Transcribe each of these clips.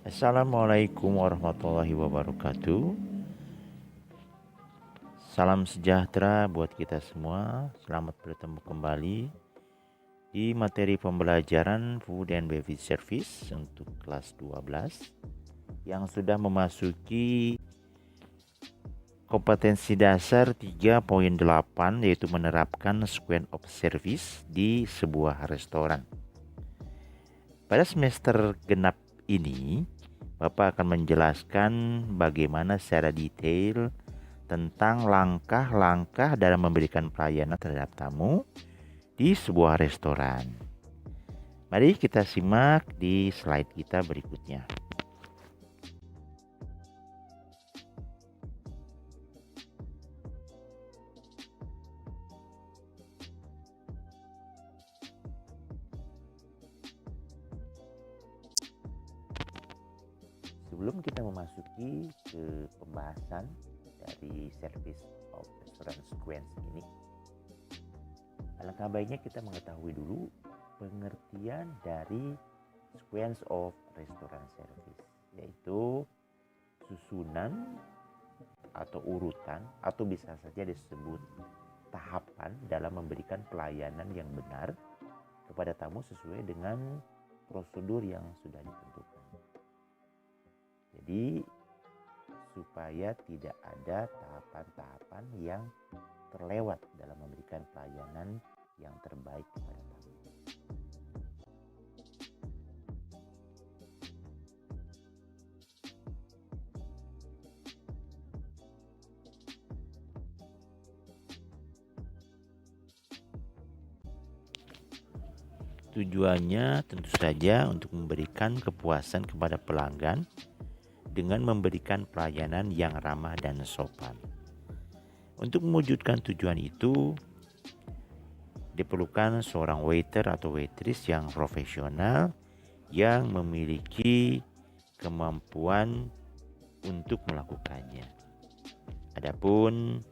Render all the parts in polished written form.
Assalamualaikum warahmatullahi wabarakatuh. Salam sejahtera buat kita semua. Selamat bertemu kembali di materi pembelajaran Food and Beverage Service untuk kelas 12 yang sudah memasuki kompetensi dasar 3.8, yaitu menerapkan sequence of service di sebuah restoran. Pada semester genap ini, Bapak akan menjelaskan bagaimana secara detail tentang langkah-langkah dalam memberikan pelayanan terhadap tamu di sebuah restoran. Mari kita simak di slide kita berikutnya. Sebelum kita memasuki ke pembahasan dari service of restaurant sequence ini, alangkah baiknya kita mengetahui dulu pengertian dari sequence of restaurant service, yaitu susunan atau urutan atau bisa saja disebut tahapan dalam memberikan pelayanan yang benar kepada tamu sesuai dengan prosedur yang sudah ditentukan. Jadi supaya tidak ada tahapan-tahapan yang terlewat dalam memberikan pelayanan yang terbaik kepada tamu. Tujuannya tentu saja untuk memberikan kepuasan kepada pelanggan dengan memberikan pelayanan yang ramah dan sopan. Untuk mewujudkan tujuan itu, diperlukan seorang waiter atau waitress yang profesional yang memiliki kemampuan untuk melakukannya. Adapun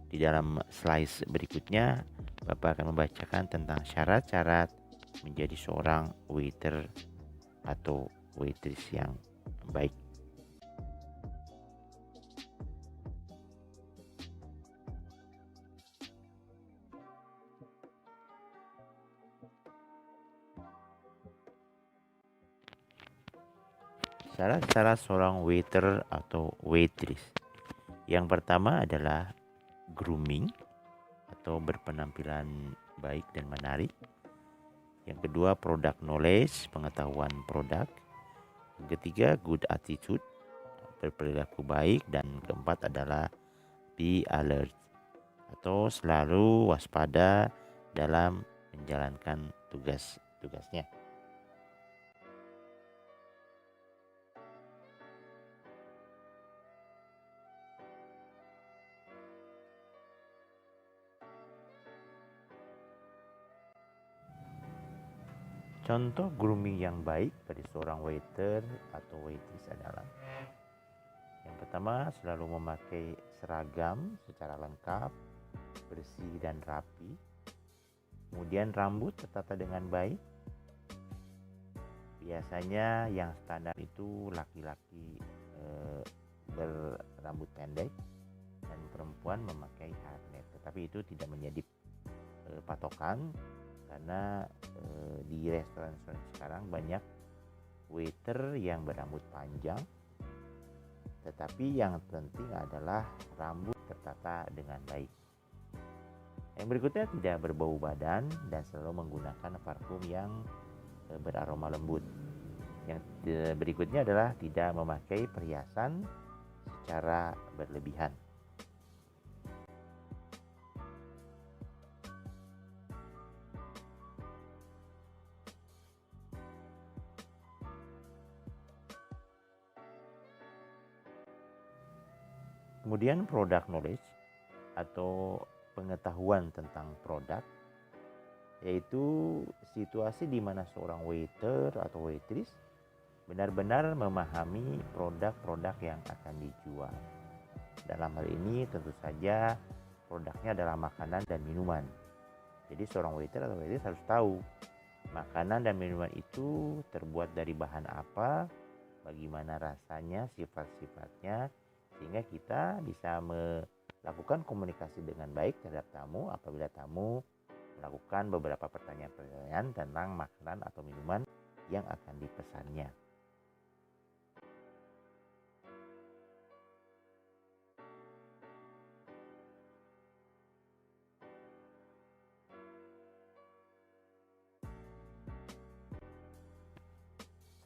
di dalam slide berikutnya, Bapak akan membacakan tentang syarat-syarat menjadi seorang waiter atau waitress yang baik. Syarat-syarat seorang waiter atau waitress. Yang pertama adalah grooming atau berpenampilan baik dan menarik. Yang kedua, product knowledge, pengetahuan produk. Yang ketiga, good attitude, berperilaku baik. Dan keempat adalah be alert atau selalu waspada dalam menjalankan tugas-tugasnya. Contoh grooming yang baik bagi seorang waiter atau waitress adalah: yang pertama, selalu memakai seragam secara lengkap, bersih dan rapi. Kemudian rambut tertata dengan baik. Biasanya yang standar itu laki-laki berambut pendek dan perempuan memakai hairnet. Tetapi itu tidak menjadi patokan, karena di restoran sekarang banyak waiter yang berambut panjang. Tetapi yang penting adalah rambut tertata dengan baik. Yang berikutnya, tidak berbau badan dan selalu menggunakan parfum yang beraroma lembut. Yang berikutnya adalah tidak memakai perhiasan secara berlebihan. Kemudian product knowledge atau pengetahuan tentang produk, yaitu situasi di mana seorang waiter atau waitress benar-benar memahami produk-produk yang akan dijual. Dalam hal ini tentu saja produknya adalah makanan dan minuman. Jadi seorang waiter atau waitress harus tahu makanan dan minuman itu terbuat dari bahan apa, bagaimana rasanya, sifat-sifatnya, sehingga kita bisa melakukan komunikasi dengan baik terhadap tamu apabila tamu melakukan beberapa pertanyaan-pertanyaan tentang makanan atau minuman yang akan dipesannya.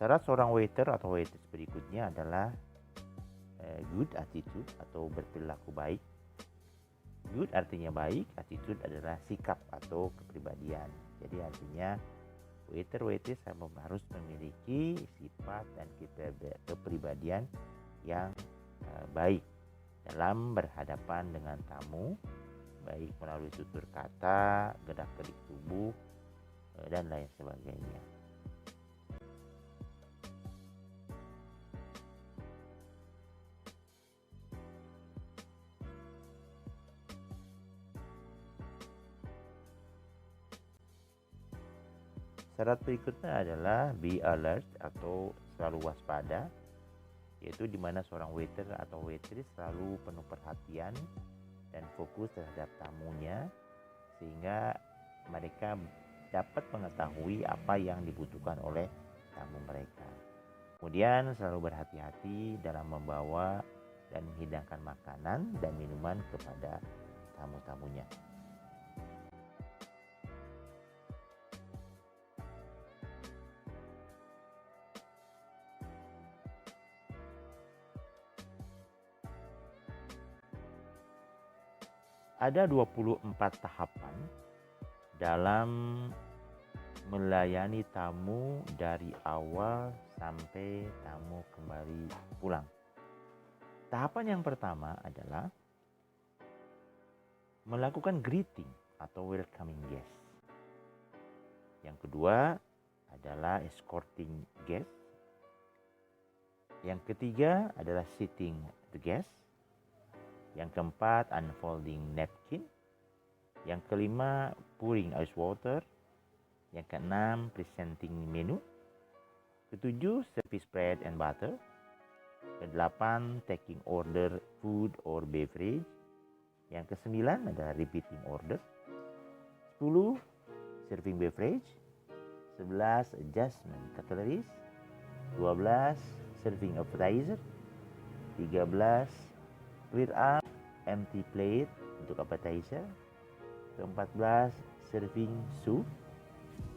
Syarat seorang waiter atau waitress berikutnya adalah good attitude atau berperilaku baik. Good artinya baik, attitude adalah sikap atau kepribadian. Jadi artinya waiter waitress harus memiliki sifat dan kepribadian yang baik dalam berhadapan dengan tamu, baik melalui tutur kata, gerak-gerik tubuh, dan lain sebagainya. Syarat berikutnya adalah be alert atau selalu waspada, yaitu di mana seorang waiter atau waitress selalu penuh perhatian dan fokus terhadap tamunya, sehingga mereka dapat mengetahui apa yang dibutuhkan oleh tamu mereka. Kemudian selalu berhati-hati dalam membawa dan menghidangkan makanan dan minuman kepada tamu-tamunya. Ada 24 tahapan dalam melayani tamu dari awal sampai tamu kembali pulang. Tahapan yang pertama adalah melakukan greeting atau welcoming guest. Yang kedua adalah escorting guest. Yang ketiga adalah seating the guest. Yang keempat, unfolding napkin. Yang kelima, pouring ice water. Yang keenam, presenting menu. Ketujuh, service bread and butter. Kedelapan, taking order food or beverage. Yang kesembilan adalah repeating order. 10, serving beverage. 11, adjustment cutleries. 12, serving appetizer. 13, clear up empty plate untuk appetizer. 14, serving soup.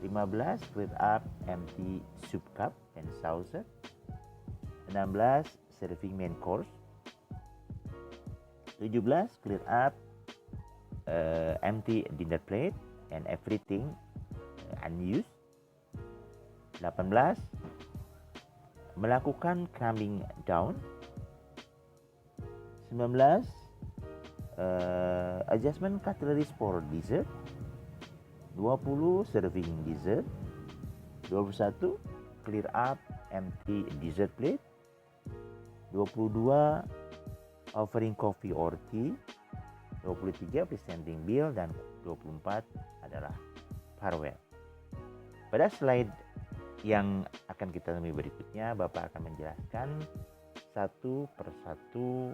15, clear up empty soup cup and saucer. 16, serving main course. 17, clear up empty dinner plate and everything unused. 18, melakukan calming down. 19, adjustment cutleries for dessert. 20, serving dessert. 21, clear up empty dessert plate. 22, offering coffee or tea. 23, presenting bill. Dan 24 adalah farewell. Pada slide yang akan kita temui berikutnya, Bapak akan menjelaskan satu persatu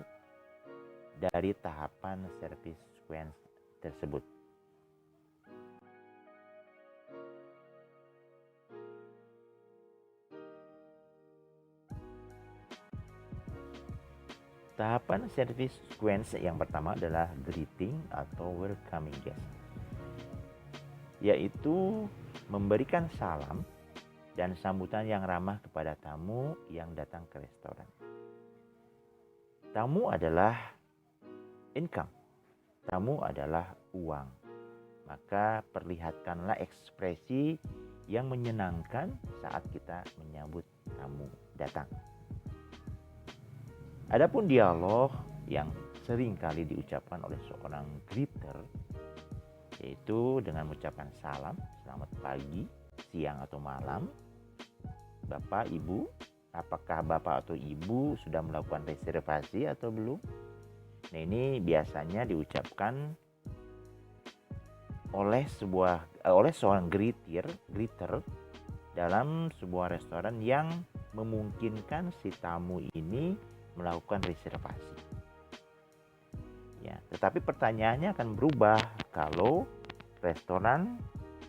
dari tahapan service sequence tersebut. Tahapan service sequence yang pertama adalah greeting atau welcoming guest, yaitu memberikan salam dan sambutan yang ramah kepada tamu yang datang ke restoran. Tamu adalah income, tamu adalah uang. Maka perlihatkanlah ekspresi yang menyenangkan saat kita menyambut tamu datang. Adapun dialog yang sering kali diucapkan oleh seorang greeter, yaitu dengan mengucapkan salam, selamat pagi, siang atau malam, Bapak, Ibu, apakah Bapak atau Ibu sudah melakukan reservasi atau belum? Nah, ini biasanya diucapkan oleh seorang greeter dalam sebuah restoran yang memungkinkan si tamu ini melakukan reservasi. Ya, tetapi pertanyaannya akan berubah kalau restoran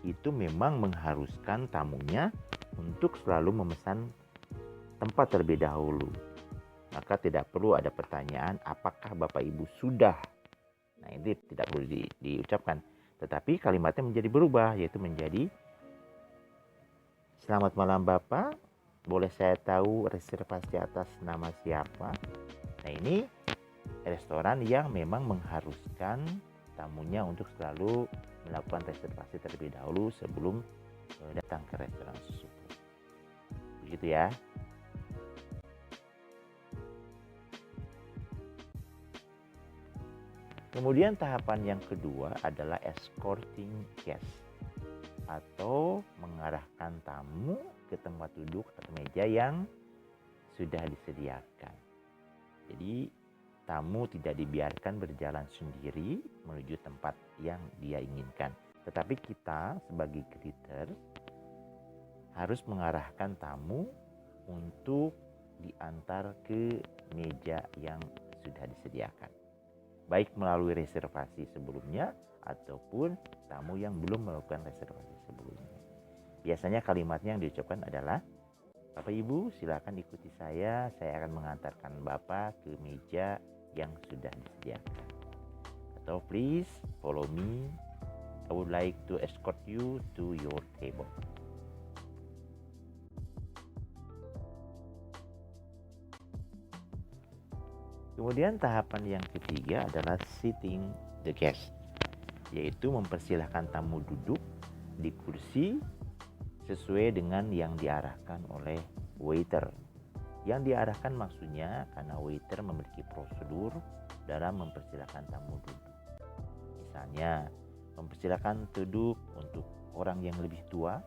itu memang mengharuskan tamunya untuk selalu memesan tempat terlebih dahulu. Maka tidak perlu ada pertanyaan apakah Bapak Ibu sudah. Nah, ini tidak perlu diucapkan. Tetapi kalimatnya menjadi berubah, yaitu menjadi selamat malam Bapak, boleh saya tahu reservasi atas nama siapa? Nah, ini restoran yang memang mengharuskan tamunya untuk selalu melakukan reservasi terlebih dahulu sebelum datang ke restoran tersebut. Begitu ya. Kemudian tahapan yang kedua adalah escorting guest atau mengarahkan tamu ke tempat duduk atau meja yang sudah disediakan. Jadi tamu tidak dibiarkan berjalan sendiri menuju tempat yang dia inginkan. Tetapi kita sebagai greeter harus mengarahkan tamu untuk diantar ke meja yang sudah disediakan. Baik melalui reservasi sebelumnya ataupun tamu yang belum melakukan reservasi sebelumnya. Biasanya kalimatnya yang diucapkan adalah, Bapak Ibu silakan ikuti saya akan mengantarkan Bapak ke meja yang sudah disediakan. Atau please follow me, I would like to escort you to your table. Kemudian tahapan yang ketiga adalah seating the guest, yaitu mempersilahkan tamu duduk di kursi sesuai dengan yang diarahkan oleh waiter. Yang diarahkan maksudnya karena waiter memiliki prosedur dalam mempersilahkan tamu duduk. Misalnya, mempersilahkan duduk untuk orang yang lebih tua,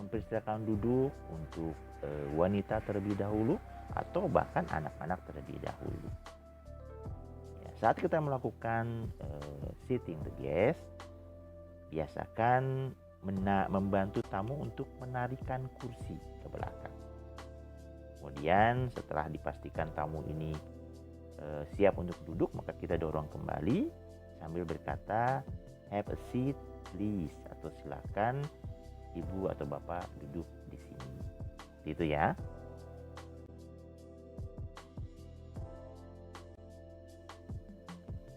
mempersilahkan duduk untuk wanita terlebih dahulu, atau bahkan anak-anak terlebih dahulu. Ya, saat kita melakukan seating the guest, biasakan membantu tamu untuk menarikan kursi ke belakang. Kemudian setelah dipastikan tamu ini siap untuk duduk, maka kita dorong kembali sambil berkata, have a seat please, atau silakan ibu atau bapak duduk di sini. Gitu ya.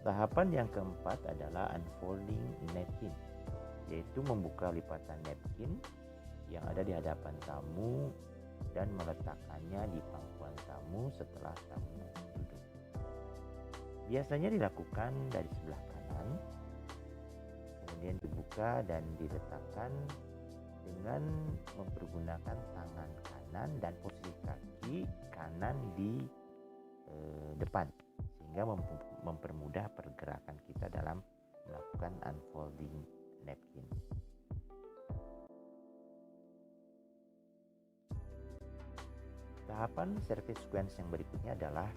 Tahapan yang keempat adalah unfolding napkin, yaitu membuka lipatan napkin yang ada di hadapan tamu dan meletakkannya di pangkuan tamu setelah tamu duduk. Biasanya dilakukan dari sebelah kanan, kemudian dibuka dan diletakkan dengan mempergunakan tangan kanan dan posisi kaki kanan di depan, sehingga mempermudah pergerakan kita dalam melakukan unfolding napkin. Tahapan service sequence yang berikutnya adalah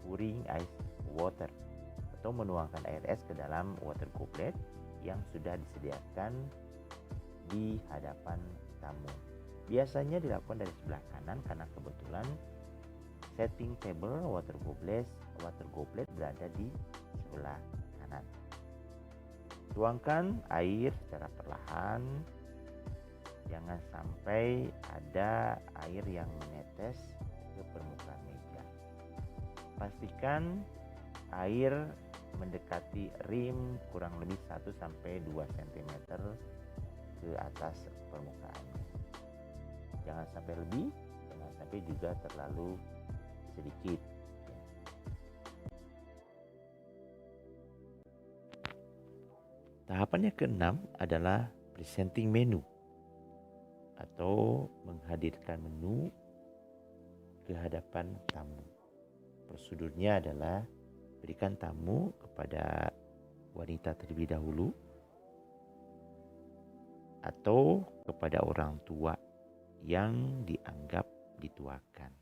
pouring ice water atau menuangkan air es ke dalam water goblet yang sudah disediakan di hadapan tamu. Biasanya dilakukan dari sebelah kanan karena kebetulan setting table water goblet berada di sebelah kanan. Tuangkan air secara perlahan, jangan sampai ada air yang menetes ke permukaan meja. Pastikan air mendekati rim kurang lebih 1-2 cm ke atas permukaannya. Jangan sampai lebih, jangan sampai juga terlalu sedikit. Tahapan yang keenam adalah presenting menu atau menghadirkan menu ke hadapan tamu. Prosedurnya adalah berikan tamu kepada wanita terlebih dahulu atau kepada orang tua yang dianggap dituakan.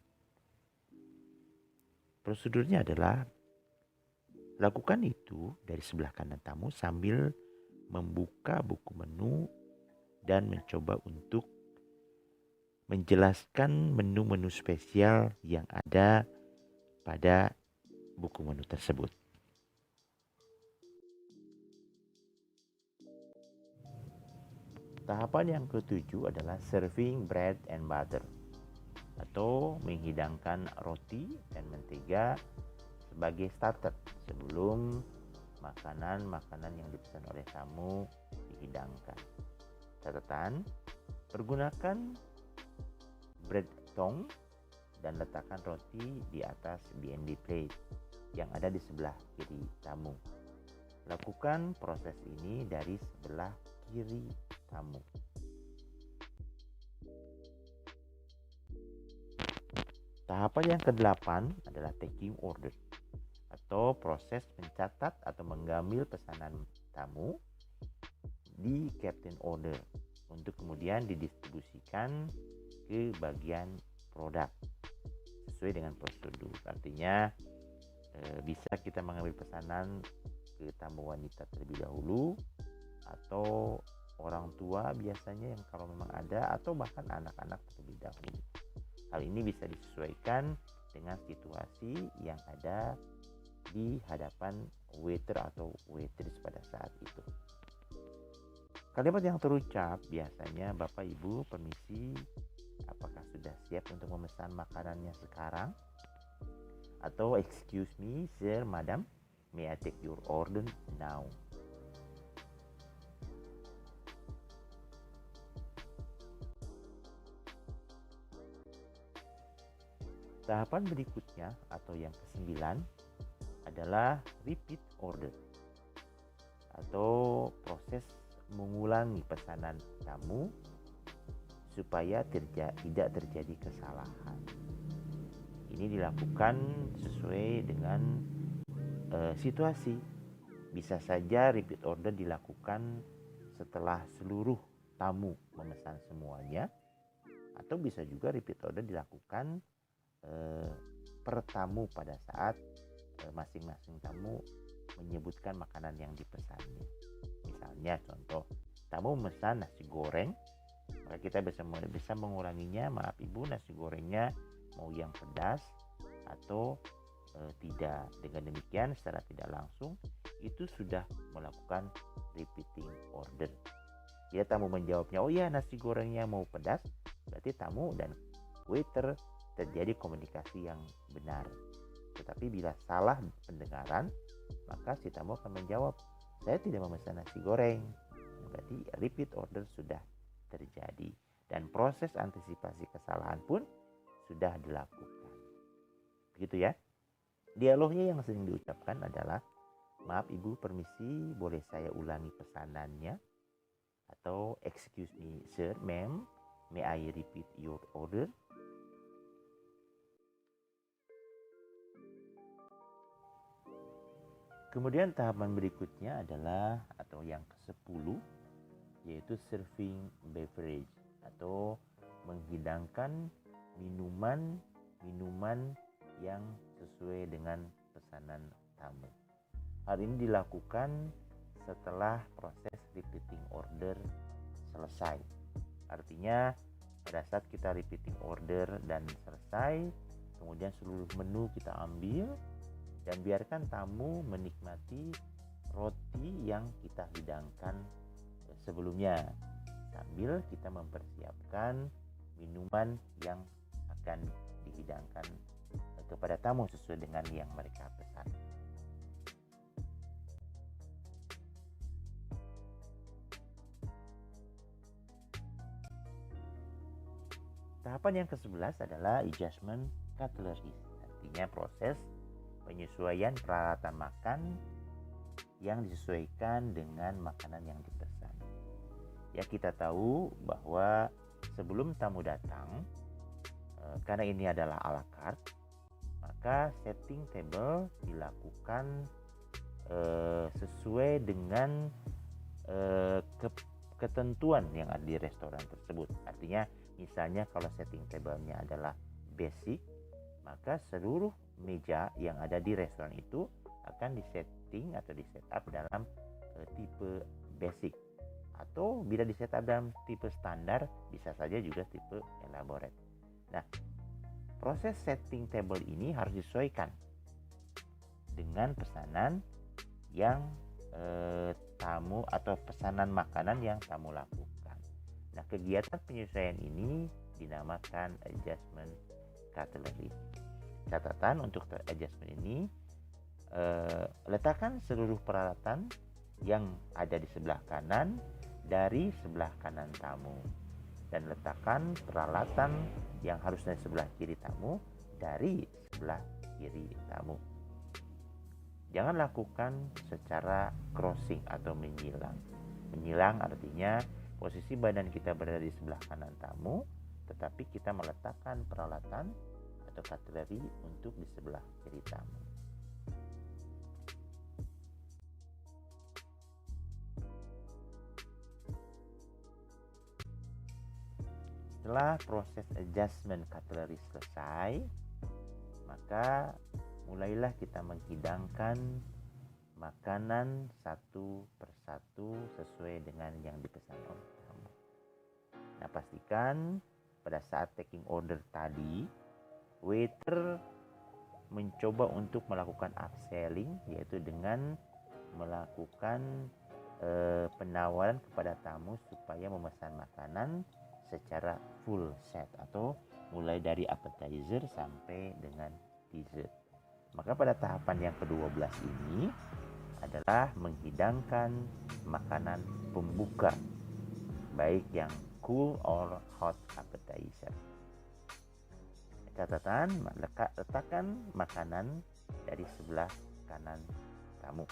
Prosedurnya adalah lakukan itu dari sebelah kanan tamu sambil membuka buku menu dan mencoba untuk menjelaskan menu-menu spesial yang ada pada buku menu tersebut. Tahapan yang ketujuh adalah serving bread and butter atau menghidangkan roti dan mentega sebagai starter sebelum makanan-makanan yang dipesan oleh tamu dihidangkan. Catatan, pergunakan bread tongue dan letakkan roti di atas B&B plate yang ada di sebelah kiri tamu. Lakukan proses ini dari sebelah kiri tamu. Tahapan yang ke-8 adalah taking order atau proses mencatat atau mengambil pesanan tamu di captain order untuk kemudian didistribusikan ke bagian produk sesuai dengan prosedur. Artinya bisa kita mengambil pesanan ke tamu wanita terlebih dahulu atau orang tua biasanya yang kalau memang ada, atau bahkan anak-anak terlebih dahulu. Hal ini bisa disesuaikan dengan situasi yang ada di hadapan waiter atau waitress pada saat itu. Kalimat yang terucap biasanya, Bapak Ibu permisi, apakah sudah siap untuk memesan makanannya sekarang? Atau excuse me sir, madam, may I take your order now? Tahapan berikutnya atau yang ke-9 adalah repeat order atau proses mengulangi pesanan tamu supaya tidak terjadi kesalahan. Ini dilakukan sesuai dengan situasi. Bisa saja repeat order dilakukan setelah seluruh tamu memesan semuanya, atau bisa juga repeat order dilakukan per tamu pada saat masing-masing tamu menyebutkan makanan yang dipesannya. Misalnya contoh, tamu memesan nasi goreng, maka kita bisa menguranginya, maaf ibu, nasi gorengnya mau yang pedas atau tidak. Dengan demikian secara tidak langsung itu sudah melakukan repeating order. Dia tamu menjawabnya, oh ya nasi gorengnya mau pedas, berarti tamu dan waiter terjadi komunikasi yang benar. Tetapi bila salah pendengaran, maka si tamu akan menjawab, saya tidak memesan nasi goreng. Berarti repeat order sudah terjadi dan proses antisipasi kesalahan pun sudah dilakukan. Begitu ya. Dialognya yang sering diucapkan adalah, maaf ibu permisi, boleh saya ulangi pesanannya? Atau excuse me sir, ma'am, may I repeat your order? Kemudian tahapan berikutnya adalah atau yang ke-10 yaitu serving beverage atau menghidangkan minuman yang sesuai dengan pesanan tamu. Hal ini dilakukan setelah proses repeating order selesai. Artinya pada saat kita repeating order dan selesai, kemudian seluruh menu kita ambil dan biarkan tamu menikmati roti yang kita hidangkan sebelumnya sambil kita mempersiapkan minuman yang akan dihidangkan kepada tamu sesuai dengan yang mereka pesan. Tahapan yang ke-11 adalah adjustment cutlery, artinya proses penyesuaian peralatan makan yang disesuaikan dengan makanan yang dipesan. Ya, kita tahu bahwa sebelum tamu datang, karena ini adalah a la carte, maka setting table dilakukan sesuai dengan ketentuan yang ada di restoran tersebut. Artinya misalnya kalau setting table-nya adalah basic, maka seluruh meja yang ada di restoran itu akan disetting atau disetup dalam tipe basic. atau bila di setup dalam tipe standar bisa saja juga tipe elaborate. Nah, proses setting table ini harus disesuaikan dengan pesanan yang tamu atau pesanan makanan yang tamu lakukan. Nah, kegiatan penyesuaian ini dinamakan adjustment cutlery. Catatan untuk adjustment ini, letakkan seluruh peralatan yang ada di sebelah kanan dari sebelah kanan tamu, dan letakkan peralatan yang harusnya di sebelah kiri tamu dari sebelah kiri tamu. Jangan lakukan secara crossing atau menyilang. Menyilang artinya posisi badan kita berada di sebelah kanan tamu, tetapi kita meletakkan peralatan atau cutlery untuk di sebelah kiri tamu. Setelah proses adjustment cutlery selesai, maka mulailah kita menghidangkan makanan satu persatu sesuai dengan yang dipesan oleh tamu. Nah, pastikan pada saat taking order tadi, waiter mencoba untuk melakukan upselling, yaitu dengan melakukan penawaran kepada tamu supaya memesan makanan secara full set atau mulai dari appetizer sampai dengan dessert. Maka pada tahapan yang ke-12 ini adalah menghidangkan makanan pembuka, baik yang cool or hot appetizer. Catatan, letakkan makanan dari sebelah kanan tamu.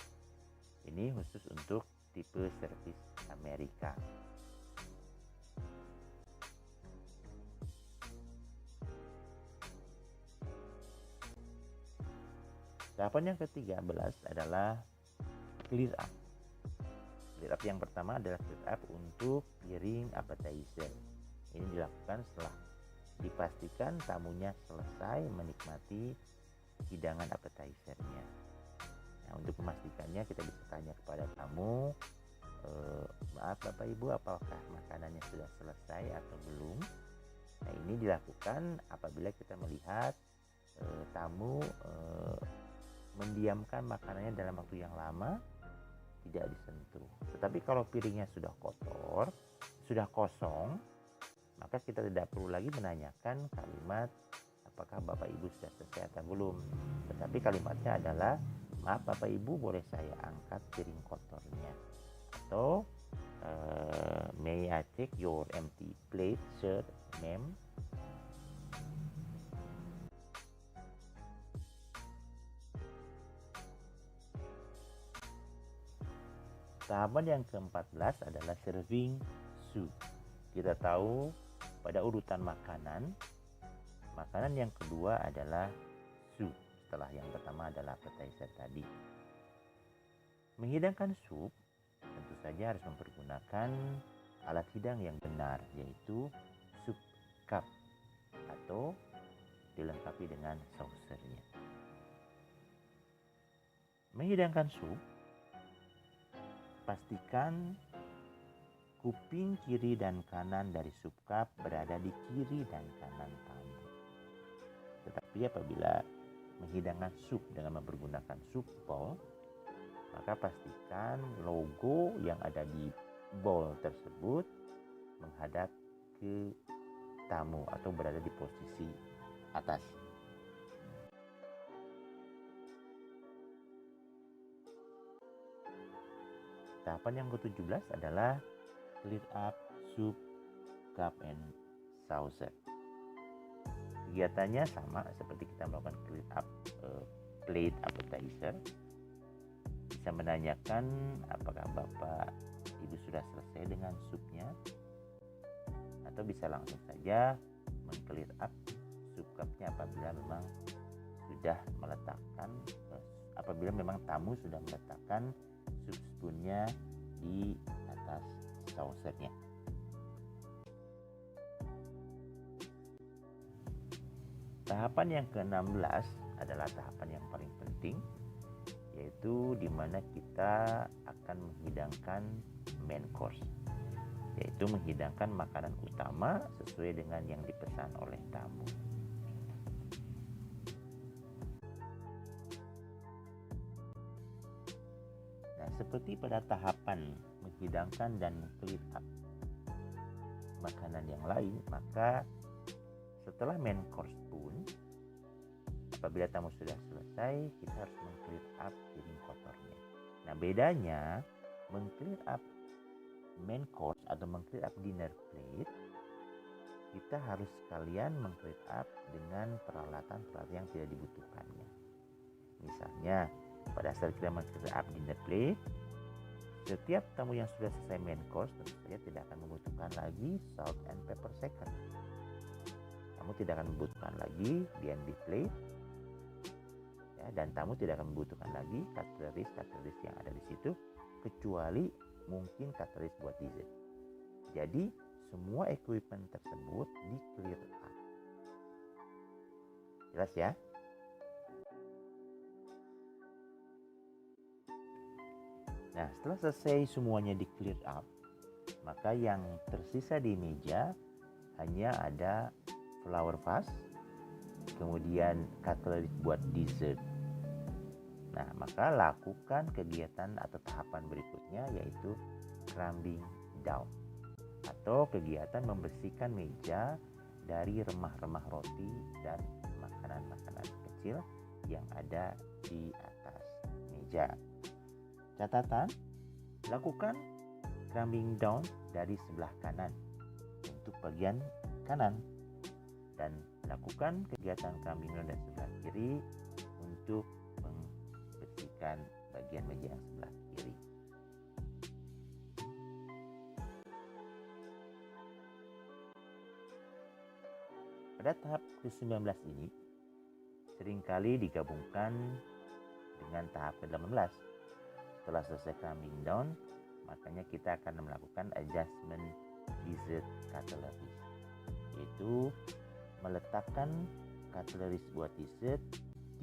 Ini khusus untuk tipe servis Amerika. Tahapan yang ke-13 adalah clear up. Clear up yang pertama adalah clear up untuk piring appetizer. Ini dilakukan setelah dipastikan tamunya selesai menikmati hidangan appetizernya. Nah, untuk memastikannya kita bisa tanya kepada tamu, maaf Bapak Ibu, apakah makanannya sudah selesai atau belum? Nah, ini dilakukan apabila kita melihat tamu mendiamkan makanannya dalam waktu yang lama, tidak disentuh. Tetapi kalau piringnya sudah kotor, sudah kosong, maka kita tidak perlu lagi menanyakan kalimat apakah Bapak Ibu sudah selesai atau belum. Tetapi kalimatnya adalah, maaf Bapak Ibu, boleh saya angkat piring kotornya? Atau may I take your empty plate, sir, ma'am? Tahapan yang ke-14 adalah serving soup. Kita tahu pada urutan makanan yang kedua adalah soup, setelah yang pertama adalah appetizer tadi. Menghidangkan sup tentu saja harus mempergunakan alat hidang yang benar, yaitu soup cup atau dilengkapi dengan saucernya. Menghidangkan sup, pastikan kuping kiri dan kanan dari sup cup berada di kiri dan kanan tamu. Tetapi apabila menghidangkan sup dengan mempergunakan sup bowl, maka pastikan logo yang ada di bowl tersebut menghadap ke tamu atau berada di posisi atas. Tahapan yang ke-17 adalah clear up soup cup and saucer. Kegiatannya sama seperti kita melakukan clear up plate appetizer. Bisa menanyakan apakah Bapak Ibu sudah selesai dengan supnya, atau bisa langsung saja men-clear up soup cupnya apabila memang sudah meletakkan apabila memang tamu sudah meletakkan soup spoonnya di atas saucernya. Tahapan yang ke-16 adalah tahapan yang paling penting, yaitu di mana kita akan menghidangkan main course. yaitu menghidangkan makanan utama sesuai dengan yang dipesan oleh tamu. Nah, seperti pada tahapan menghidangkan dan clean up makanan yang lain, maka setelah main course pun, apabila tamu sudah selesai, kita harus meng-clean up piring kotornya. Nah, bedanya meng-clean up main course atau meng-clean up dinner plate, kita harus sekalian meng-clean up dengan peralatan-peralatan yang tidak dibutuhkannya. Misalnya, pada saat kita meng-clean up dinner plate, setiap tamu yang sudah selesai main course tentu saja tidak akan membutuhkan lagi salt and pepper shaker. Kamu tidak akan membutuhkan lagi B&B plate, ya, dan tamu tidak akan membutuhkan lagi cutlery yang ada di situ, kecuali mungkin cutlery buat dessert. Jadi semua equipment tersebut di clear up. Jelas ya? Nah, setelah selesai semuanya di clear up, maka yang tersisa di meja hanya ada flower vase, kemudian cutlery buat dessert. Nah, maka lakukan kegiatan atau tahapan berikutnya, yaitu crumbing down, atau kegiatan membersihkan meja dari remah-remah roti dan makanan-makanan kecil yang ada di atas meja. Catatan, lakukan crumbing down dari sebelah kanan untuk bagian kanan, dan lakukan kegiatan crumbing down dari sebelah kiri untuk membersihkan bagian meja yang sebelah kiri. Pada tahap ke-19 ini seringkali digabungkan dengan tahap ke-18. Setelah selesai crumbing down, makanya kita akan melakukan adjustment dessert cutlery, yaitu meletakkan cutlery buat dessert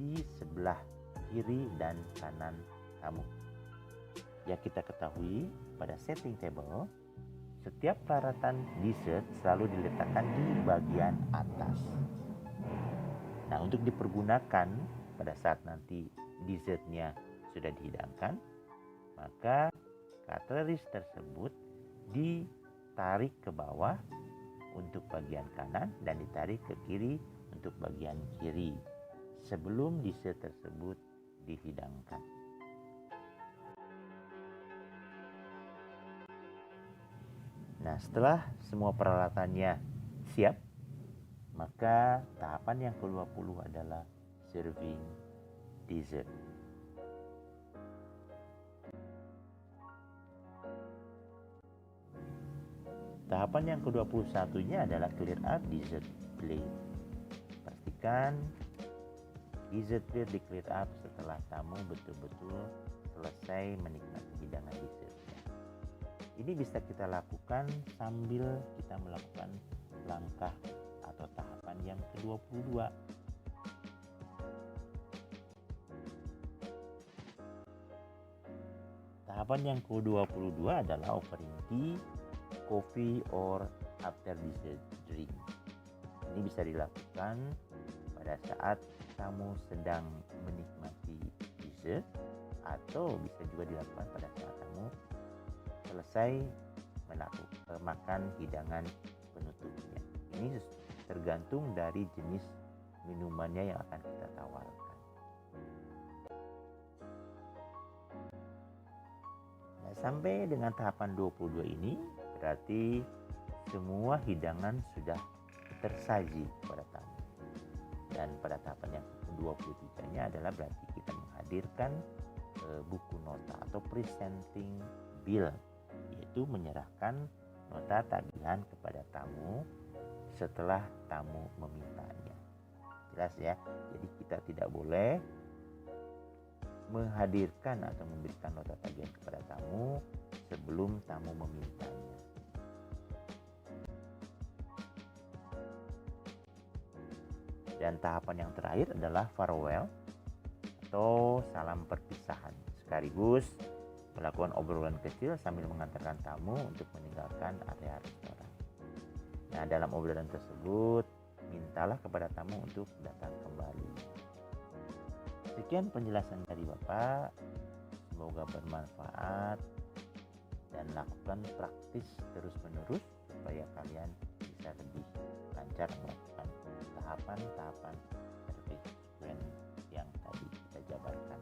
di sebelah kiri dan kanan tamu. Yang kita ketahui, pada setting table, setiap peralatan dessert selalu diletakkan di bagian atas. Nah, untuk dipergunakan pada saat nanti dessertnya sudah dihidangkan, maka cutlery tersebut ditarik ke bawah untuk bagian kanan dan ditarik ke kiri untuk bagian kiri sebelum dessert tersebut dihidangkan. Nah, setelah semua peralatannya siap, maka tahapan yang ke-20 adalah serving dessert. Tahapan yang ke-21-nya adalah clear up dessert plate. Pastikan dessert plate di clear up setelah tamu betul-betul selesai menikmati hidangan dessertnya. Ini bisa kita lakukan sambil kita melakukan langkah atau tahapan yang ke-22. Tahapan yang ke-22 adalah offering tea, coffee, or after dessert drink. Ini bisa dilakukan pada saat tamu sedang menikmati dessert, atau bisa juga dilakukan pada saat tamu selesai makan hidangan penutupnya. Ini tergantung dari jenis minumannya yang akan kita tawarkan. Nah, sampai dengan tahapan 22 ini berarti semua hidangan sudah tersaji pada tamu. Dan pada tahapan yang ke-23-nya adalah berarti kita menghadirkan buku nota atau presenting bill, yaitu menyerahkan nota tagihan kepada tamu setelah tamu memintanya. Jelas ya, jadi kita tidak boleh menghadirkan atau memberikan nota tagihan kepada tamu sebelum tamu memintanya. Dan tahapan yang terakhir adalah farewell atau salam perpisahan, sekaligus melakukan obrolan kecil sambil mengantarkan tamu untuk meninggalkan area restoran. Nah, dalam obrolan tersebut, mintalah kepada tamu untuk datang kembali. Sekian penjelasan dari Bapak, semoga bermanfaat dan lakukan praktis terus-menerus supaya kalian bisa lebih lancar melakukan tahapan-tahapan service yang tadi kita jabarkan.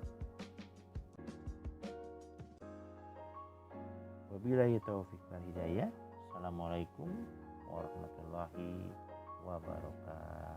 Wabillahi taufiq wal hidayah. Assalamualaikum warahmatullahi wabarakatuh.